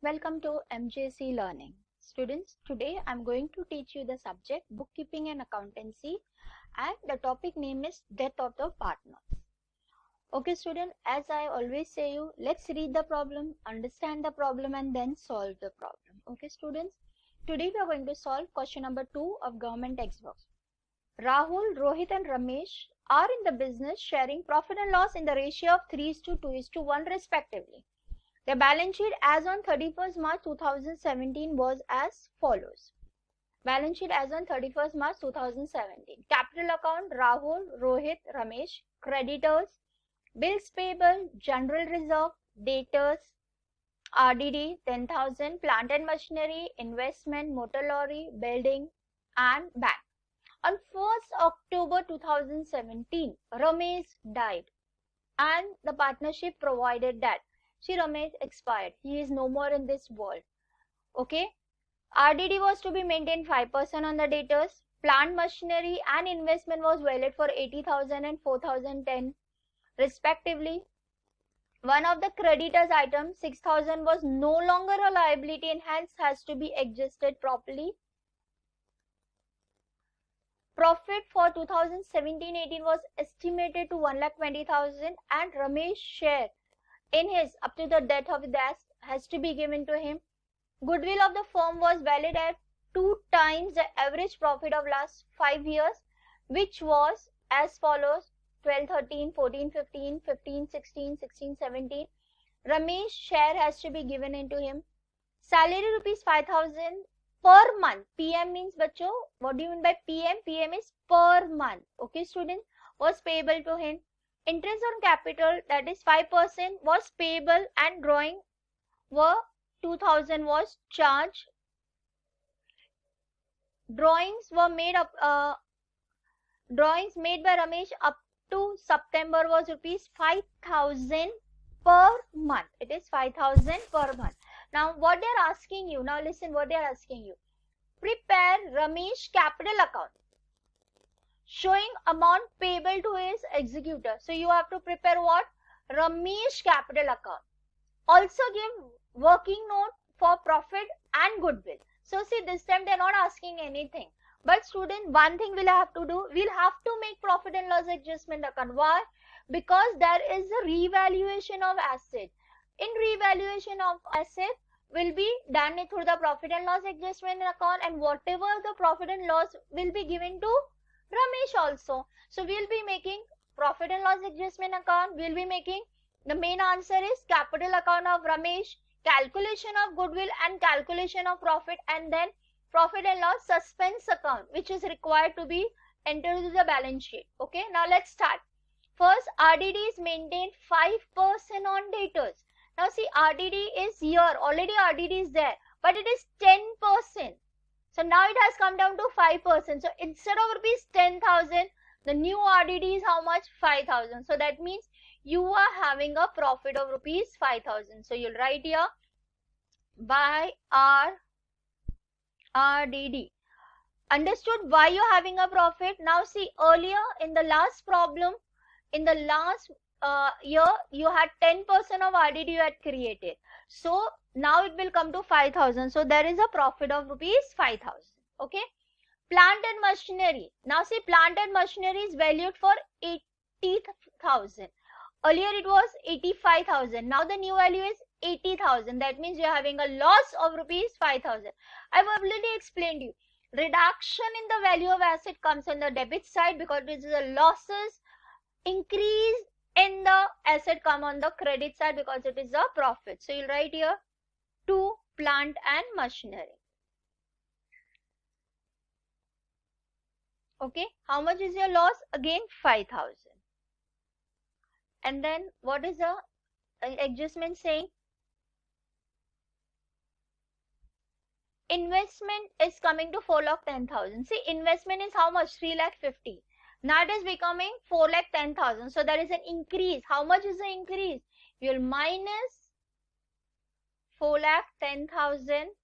Welcome to MJC Learning. Students, today I am going to teach you the subject Bookkeeping and Accountancy, and the topic name is Death of the Partners. Okay student, as I always say you, let's read the problem, understand the problem and then solve the problem. Okay students, today we are going to solve question number 2 of government textbooks. Rahul, Rohit and Ramesh are in the business sharing profit and loss in the ratio of 3:2:1 respectively. The balance sheet as on 31st March 2017 was as follows. Balance sheet as on 31st March 2017. Capital account Rahul, Rohit, Ramesh. Creditors, bills payable, general reserve, debtors, RDD 10,000, plant and machinery, investment, motor lorry, building and bank. On 1st October 2017, Ramesh died and the partnership provided that Ramesh expired. He is no more in this world. Okay. RDD was to be maintained 5% on the debtors. Plant machinery and investment was valid for 80,000 and 4,010 respectively. One of the creditors item 6,000 was no longer a liability and hence has to be adjusted properly. Profit for 2017-18 was estimated to 1,20,000 and Ramesh share in his up to the death of the has to be given to him. Goodwill of the firm was valued at 2 times the average profit of last 5 years, which was as follows: 12-13, 14-15, 15-16, 16-17. Ramesh share has to be given into him. Salary rupees 5,000 per month. PM means bachcho, what do you mean by PM? PM is per month. Okay students, was payable to him. Interest on capital, that is 5%, was payable and drawing were 2,000 was charged. Drawings were made up. Drawings made by Ramesh up to September was rupees 5,000 per month. It is 5,000 per month. Now what they are asking you, now listen what they are asking you. Prepare Ramesh capital account showing amount payable to his executor. So you have to prepare what? Ramesh capital account. Also give working note for profit and goodwill. So see, this time they are not asking anything. But student, one thing we'll have to do, we'll have to make profit and loss adjustment account. Why? Because there is a revaluation of asset. In revaluation of asset will be done through the profit and loss adjustment account, and whatever the profit and loss will be given to Ramesh also. So we'll be making profit and loss adjustment account. We'll be making, the main answer is capital account of Ramesh, calculation of goodwill and calculation of profit, and then profit and loss suspense account, which is required to be entered into the balance sheet. Okay, now let's start. First, RDD is maintained 5% on debtors. Now see, RDD is here, already RDD is there, but it is 10%. So now it has come down to 5%. So instead of rupees 10,000, the new RDD is how much? 5,000. So that means you are having a profit of rupees 5,000. So you'll write here by RDD. Understood why you're having a profit? Now see, earlier in the last problem, in the last year, you had 10% of RDD you had created. So now it will come to 5,000. So there is a profit of rupees 5,000. Okay. Plant and machinery. Now see, plant and machinery is valued for 80,000. Earlier it was 85,000. Now the new value is 80,000. That means you are having a loss of rupees 5,000. I have already explained you. Reduction in the value of asset comes on the debit side because this is a losses. Increase in the asset come on the credit side because it is a profit. So you'll write here to plant and machinery. Okay, how much is your loss? Again 5,000. And then what is the adjustment saying? Investment is coming to 4,10,000. See, investment is how much? 3,50,000. Now it is becoming 4,10,000. So there is an increase. How much is the increase? You will minus 4,10,000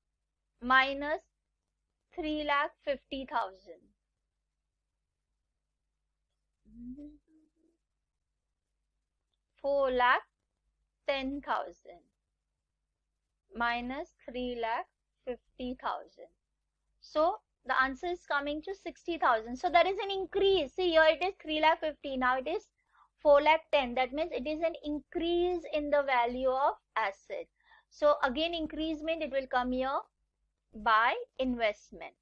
minus 3,50,000. 4,10,000 minus 3,50,000. So the answer is coming to 60,000. So there is an increase. See, here it is 3,50,000. Now it is 4,10,000. That means it is an increase in the value of asset. So again, increase means it will come here by investment.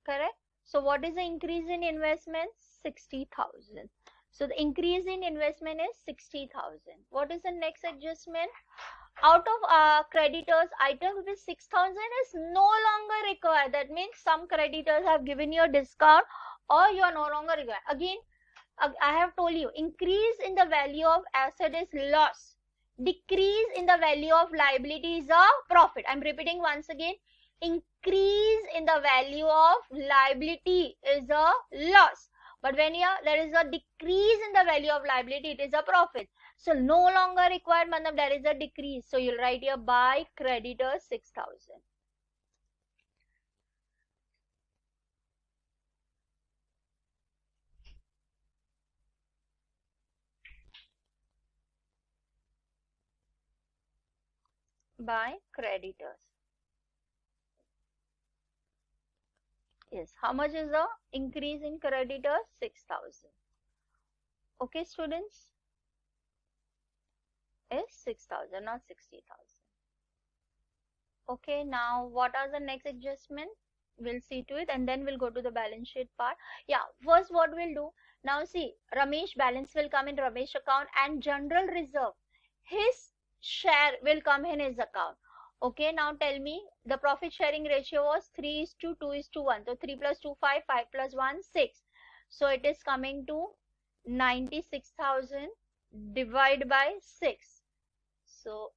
Correct? So what is the increase in investment? 60,000. So the increase in investment is 60,000. What is the next adjustment? Out of creditors, item with 6,000 is no longer required. That means some creditors have given you a discount or you are no longer required. Again, I have told you, increase in the value of asset is loss. Decrease in the value of liability is a profit. I'm repeating once again. Increase in the value of liability is a loss. But when there is a decrease in the value of liability, it is a profit. So no longer required, matlab there is a decrease. So you'll write here by creditor 6,000. By creditors. Yes, how much is the increase in creditors? 6,000. Okay, students? Is 6,000, not 60,000. Okay, now what are the next adjustment? We'll see to it and then we'll go to the balance sheet part. Yeah, first what we'll do, now see, Ramesh balance will come in Ramesh account and general reserve, his share will come in his account. Okay, now tell me, the profit sharing ratio was 3:2:1. So 3 plus 2, 5, 5 plus 1, 6. So it is coming to 96,000 divided by 6. So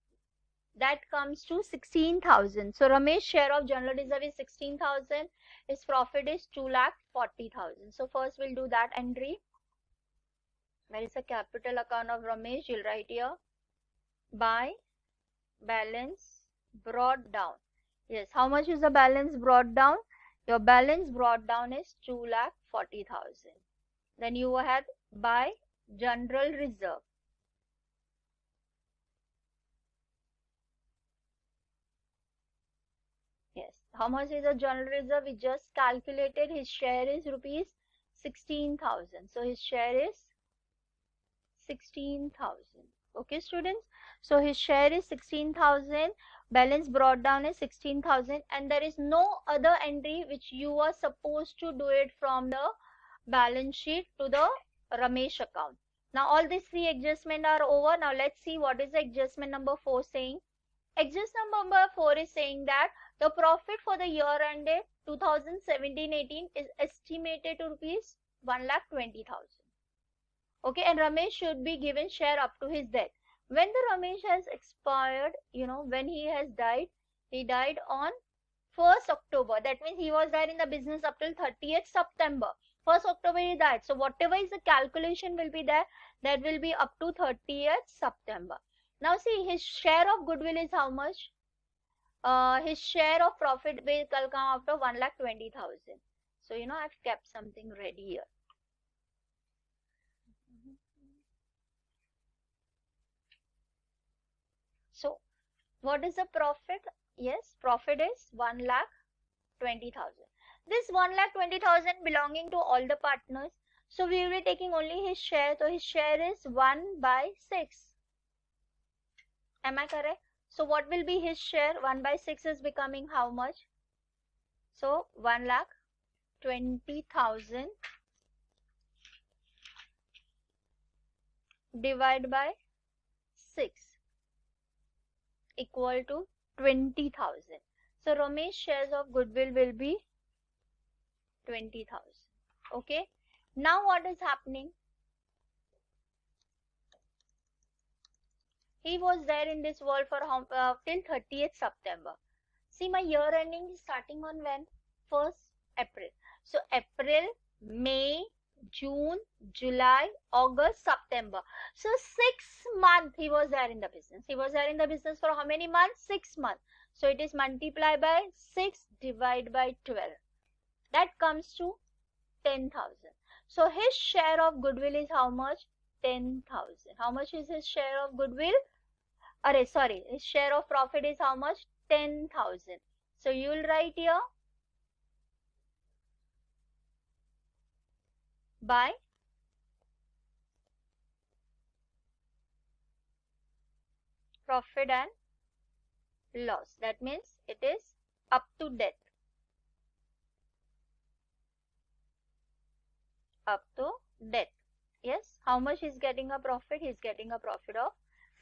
that comes to 16,000. So Ramesh's share of general reserve is 16,000. His profit is 2,40,000. So first we'll do that entry. Where is the capital account of Ramesh? You'll write here by balance brought down. Yes, how much is the balance brought down? Your balance brought down is 2,40,000. Then you had by general reserve. Yes, how much is the general reserve? We just calculated. His share is rupees 16,000. So his share is 16,000. Okay, students. So his share is 16,000. Balance brought down is 16,000, and there is no other entry which you are supposed to do it from the balance sheet to the Ramesh account. Now all these three adjustments are over. Now let's see what is the adjustment number 4 saying. Adjustment number 4 is saying that the profit for the year ended 2017-18 is estimated to rupees 1,20,000. Okay, and Ramesh should be given share up to his death. When the Ramesh has expired, when he has died, he died on 1st October. That means he was there in the business up till 30th September. 1st October he died. So whatever is the calculation will be there, that will be up to 30th September. Now see, his share of goodwill is how much? His share of profit will come after 1,20,000. So I've kept something ready here. So what is the profit? Yes, profit is 1,20,000. This 1,20,000 belonging to all the partners. So we will be taking only his share. So his share is 1/6. Am I correct? So what will be his share? 1/6 is becoming how much? So 1,20,000 divided by 6 equal to 20,000. So Ramesh's shares of goodwill will be 20,000. Okay. Now what is happening? He was there in this world for till 30th September. See, my year ending is starting on when? 1st April. So April, May, June, July, August, September. So 6 months he was there in the business. He was there in the business for how many months? 6 months. So it is multiplied by 6 divided by 12. That comes to 10,000. So his share of goodwill is how much? 10,000. How much is his share of goodwill? Sorry, his share of profit is how much? 10,000. So you will write here by profit and loss. That means it is up to death. Up to death. Yes. How much he's getting a profit? He's getting a profit of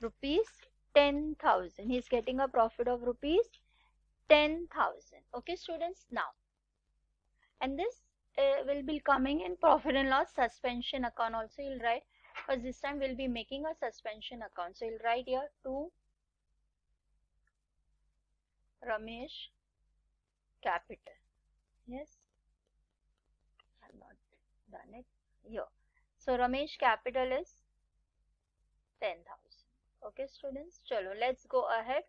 rupees 10,000. He's getting a profit of rupees 10,000. Okay, students. Now, and this will be coming in profit and loss suspension account also. You'll write, because this time we'll be making a suspension account. So you'll write here to Ramesh Capital. Yes, I have not done it here. So Ramesh Capital is 10,000. Okay, students. Chalo, let's go ahead.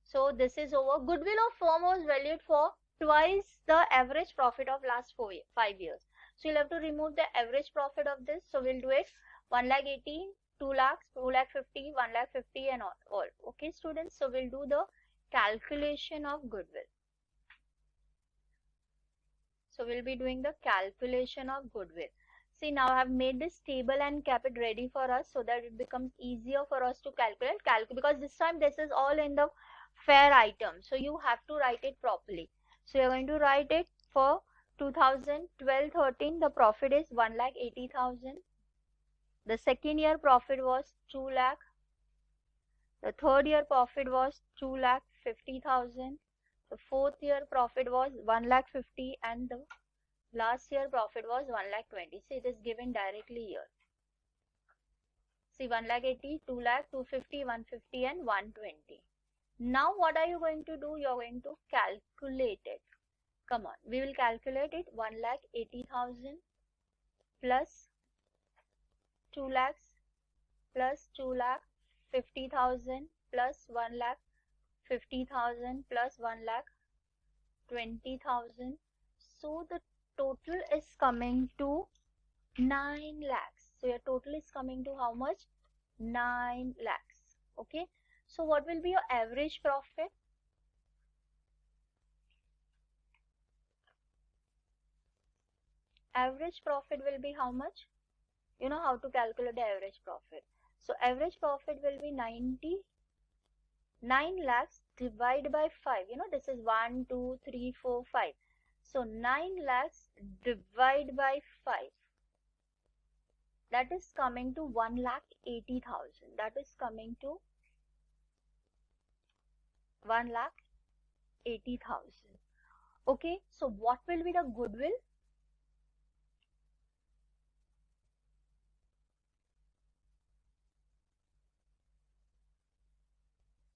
So this is over. Goodwill of firm was valued for twice the average profit of last 5 years. So you'll have to remove the average profit of this. So we'll do it 1,80,000, 2 lakhs, 2,50,000, 1,50,000 and all. Okay, students. So we'll do the calculation of goodwill. So we'll be doing the calculation of goodwill. See, now I have made this table and kept it ready for us so that it becomes easier for us to calculate. Because this time this is all in the fair item. So you have to write it properly. So you're going to write it for 2012-13. The profit is 1,80,000. The second year profit was 2 lakh. The third year profit was 2,50,000. The fourth year profit was 1,50,000 and the last year profit was 1,20,000. So it is given directly here. See, 1,80,000, 2 lakh, 250, 150 and 120. Now what are you going to do? You are going to calculate it. Come on, we will calculate it. 1,80,000 plus 2 lakhs plus 2,50,000 plus 1,50,000 plus 1,20,000. So the total is coming to 9 lakhs. So your total is coming to how much? 9 lakhs. Okay. So what will be your average profit? Average profit will be how much? You know how to calculate the average profit. So average profit will be 9 lakhs divided by 5. You know, this is 1, 2, 3, 4, 5. So 9 lakhs divided by 5. That is coming to 1,80,000. That is coming to 1,80,000. Okay, so what will be the goodwill?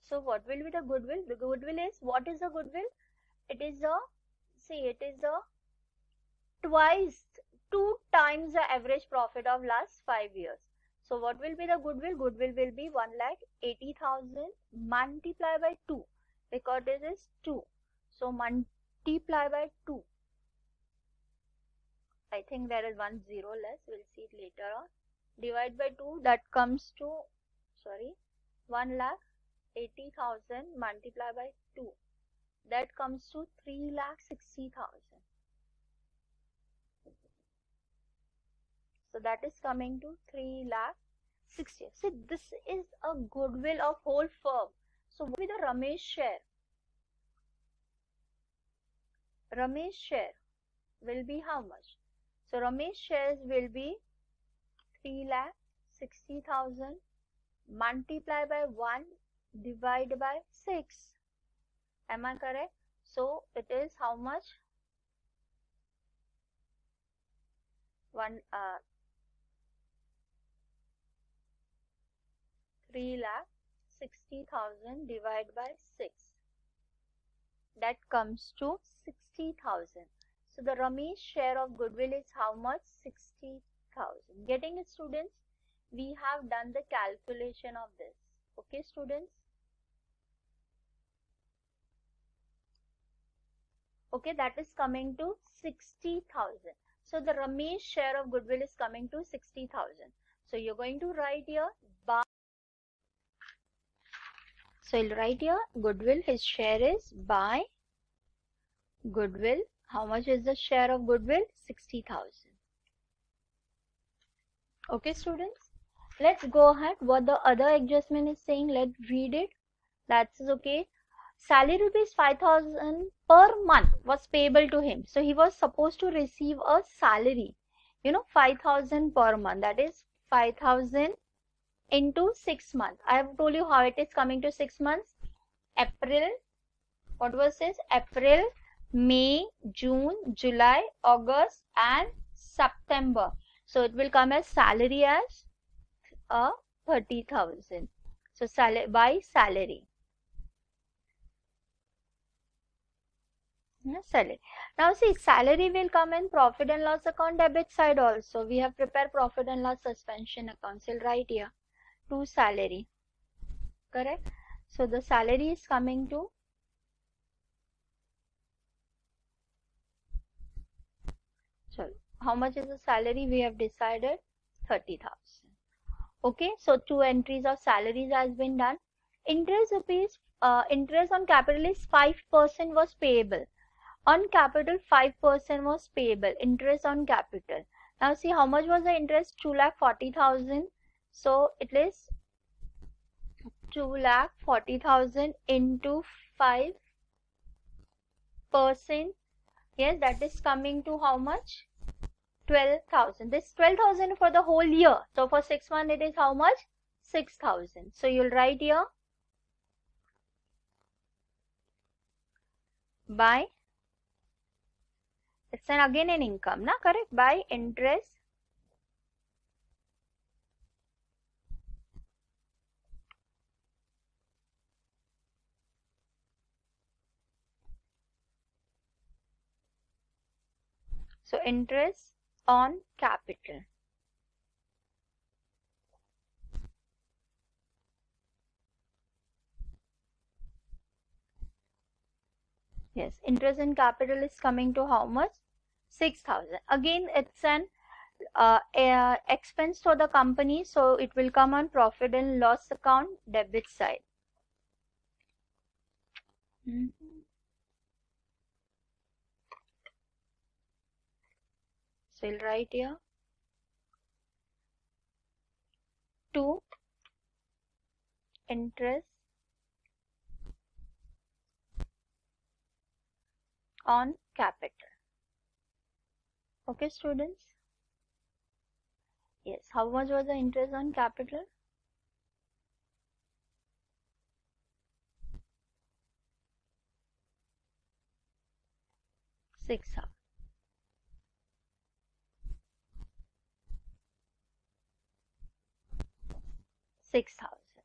So what will be the goodwill? The goodwill is, what is the goodwill? It is a, see, it is a twice, 2 times the average profit of last 5 years. So what will be the goodwill? Goodwill will be 1,80,000 multiplied by 2. Because this is 2. So multiply by 2. I think there is 1 0 less. We'll see it later on. Divide by 2. That comes to, 1,80,000 multiplied by 2. That comes to 3,60,000. So that is coming to 3,60,000. See, this is a goodwill of whole firm. So what will be the Ramesh share? Ramesh share will be how much? So Ramesh shares will be 3,60,000 multiplied by 1 divided by 6. Am I correct? So it is how much? 3,60,000 divided by 6. That comes to 60,000. So the Ramesh share of goodwill is how much? 60,000. Getting it, students? We have done the calculation of this. Okay, students? Okay, that is coming to 60,000. So the Ramesh share of goodwill is coming to 60,000. So you're going to write here by. So you'll write here goodwill. His share is by goodwill. How much is the share of goodwill? 60,000. Okay, students. Let's go ahead. What the other adjustment is saying, let's read it. That's okay. Salary rupees 5,000 per month was payable to him. So he was supposed to receive a salary, 5,000 per month. That is 5,000 into 6 months. I have told you how it is coming to 6 months. April, what was this? April, May, June, July, August and September. So it will come as salary as 30,000. So by salary. Salary. Now see, salary will come in profit and loss account debit side also. We have prepared profit and loss suspension accounts. We'll write here to salary. Correct? So the salary is coming to how much is the salary? We have decided 30,000. Okay, so 2 entries of salaries has been done. Interest on capital is 5% was payable. On capital 5% was payable. Interest on capital. Now see how much was the interest? 2,40,000. So it is 2,40,000 into 5%. Yes, that is coming to how much? 12,000. This 12,000 for the whole year. So for 6 months it is how much? 6,000. So you'll write here by, it's again an income, na? Correct? By interest so interest on capital. Yes, interest in capital is coming to how much? 6,000. Again, it's an expense for the company, so it will come on profit and loss account debit side. So we'll write here 2 interest on capital. Okay, students? Yes, how much was the interest on capital? 6,000.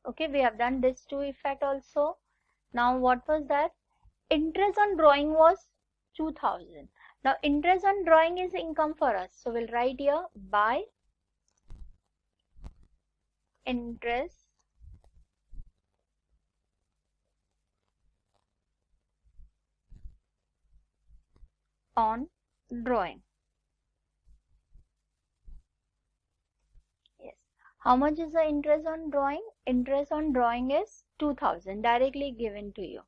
Okay, we have done this two effect also. Now what was that? Interest on drawing was 2,000. Now interest on drawing is income for us. So we'll write here by interest on drawing. Yes. How much is the interest on drawing? Interest on drawing is 2,000 directly given to you.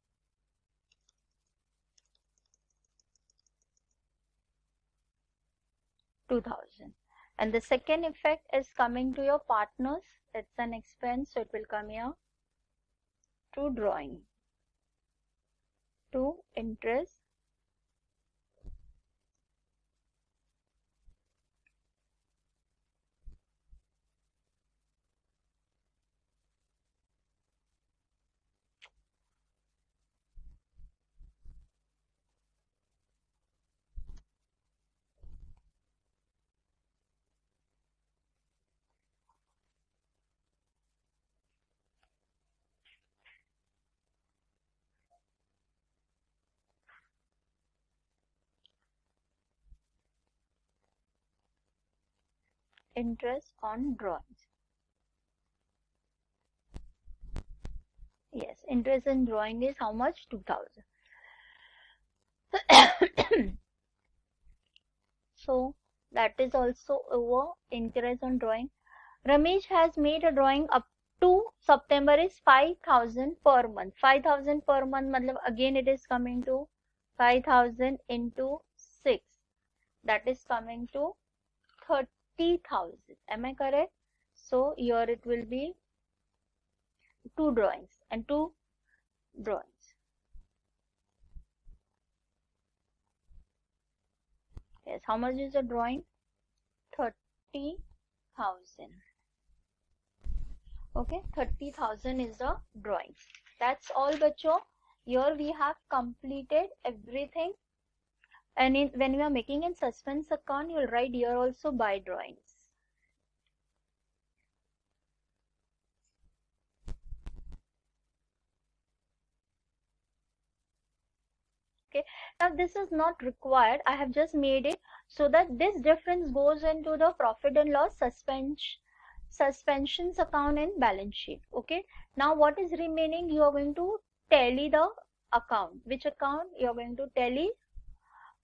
And the second effect is coming to your partners. It's an expense, so it will come here to drawing, to interest on drawings. Yes, interest in drawing is how much? 2,000. So that is also over interest on drawing. Ramesh has made a drawing up to September is 5,000 per month. 5,000 per month, matlab again it is coming to 5,000 into 6. That is coming to 30,000. Am I correct? So here it will be 2 drawings and 2 drawings. Yes, how much is the drawing? 30,000. Okay, 30,000 is the drawing. That's all, bacho. Here we have completed everything. And when you are making a suspense account, you'll write here also by drawings. Okay, now this is not required. I have just made it so that this difference goes into the profit and loss suspensions account and balance sheet. Okay, now what is remaining? You are going to tally the account. Which account you are going to tally?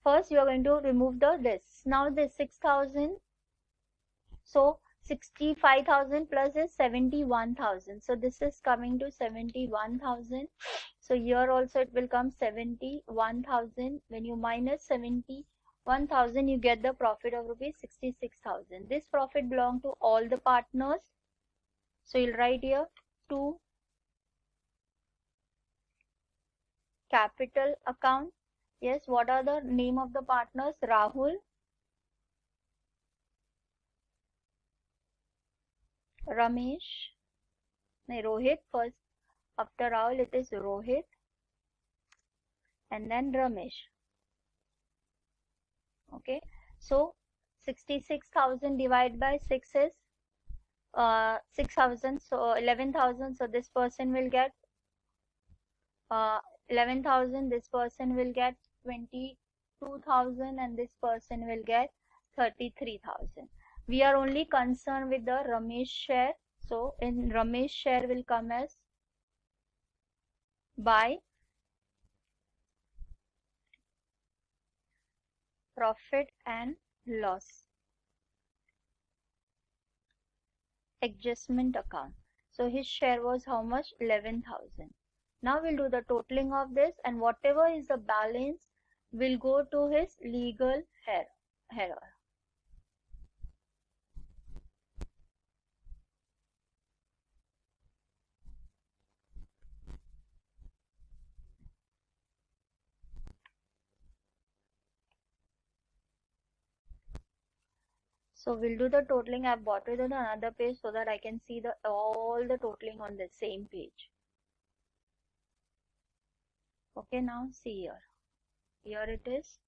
First you are going to remove this. Now this 6,000, so 65,000 plus is 71,000. So this is coming to 71,000. So here also it will come 71,000. When you minus 71,000, you get the profit of rupees 66,000. This profit belongs to all the partners. So you'll write here to capital account. Yes, what are the name of the partners? Rahul, Ramesh, Rohit first. After Rahul, it is Rohit and then Ramesh. Okay, so 66,000 divided by 6 is 6,000, so 11,000. So this person will get 11,000. This person will get 22,000, and this person will get 33,000. We are only concerned with the Ramesh share. So in Ramesh share will come as by profit and loss adjustment account. So his share was how much? 11,000. Now we'll do the totaling of this, and whatever is the balance will go to his legal heir. So we'll do the totaling. I've brought it on another page so that I can see all the totaling on the same page. Okay, now see here. Here it is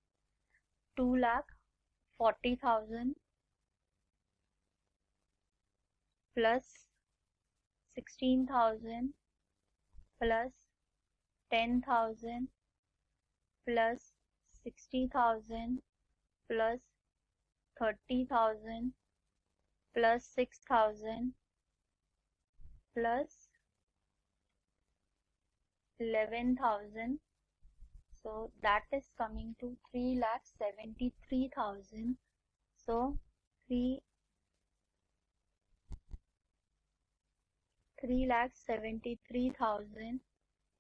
2,40,000 plus 16,000 plus 10,000 plus 60,000 plus 30,000 plus 6,000 plus 11,000. So that is coming to 3,73,000. So 3,73,000,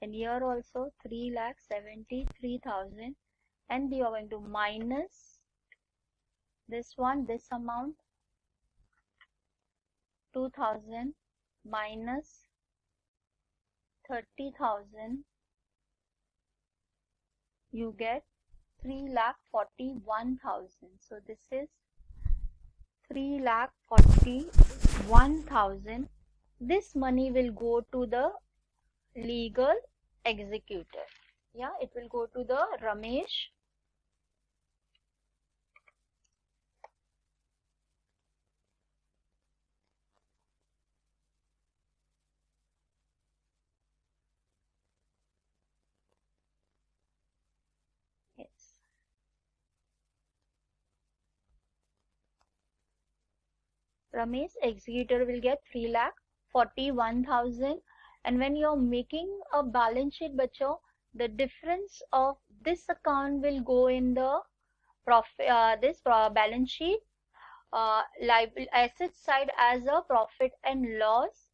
and here also 3,73,000, and you are going to minus this one, this amount 2,000 minus 30,000, you get 3,41,000. So this is 3,41,000. This money will go to the legal executor. Yeah, it will go to the Ramesh. Yes. Ramesh executor will get 3,41,000. And when you're making a balance sheet, bacho, the difference of this account will go in the profit, balance sheet. asset side as a profit and loss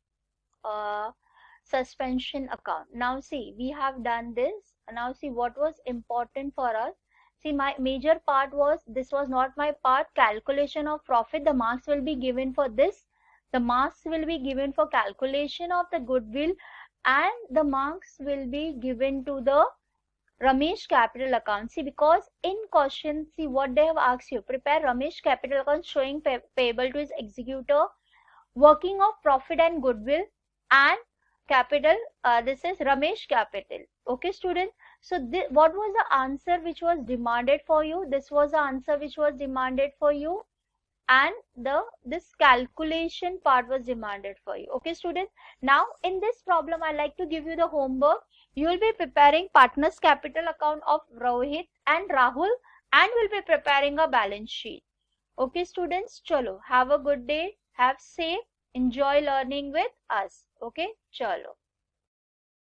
suspension account. Now see, we have done this. Now see what was important for us. See, my major part was, this was not my part, calculation of profit. The marks will be given for this. The marks will be given for calculation of the goodwill, and the marks will be given to the Ramesh capital account. See, because in question, see what they have asked you, prepare Ramesh capital account showing payable to his executor, working of profit and goodwill, and capital, this is Ramesh capital. Okay students, so what was the answer which was demanded for you? This was the answer which was demanded for you, and this calculation part was demanded for you. Okay students, now in this problem I like to give you the homework. You will be preparing partners capital account of Rohit and Rahul, and will be preparing a balance sheet. Okay students, chalo, have a good day, have safe, enjoy learning with us. Okay, chalo.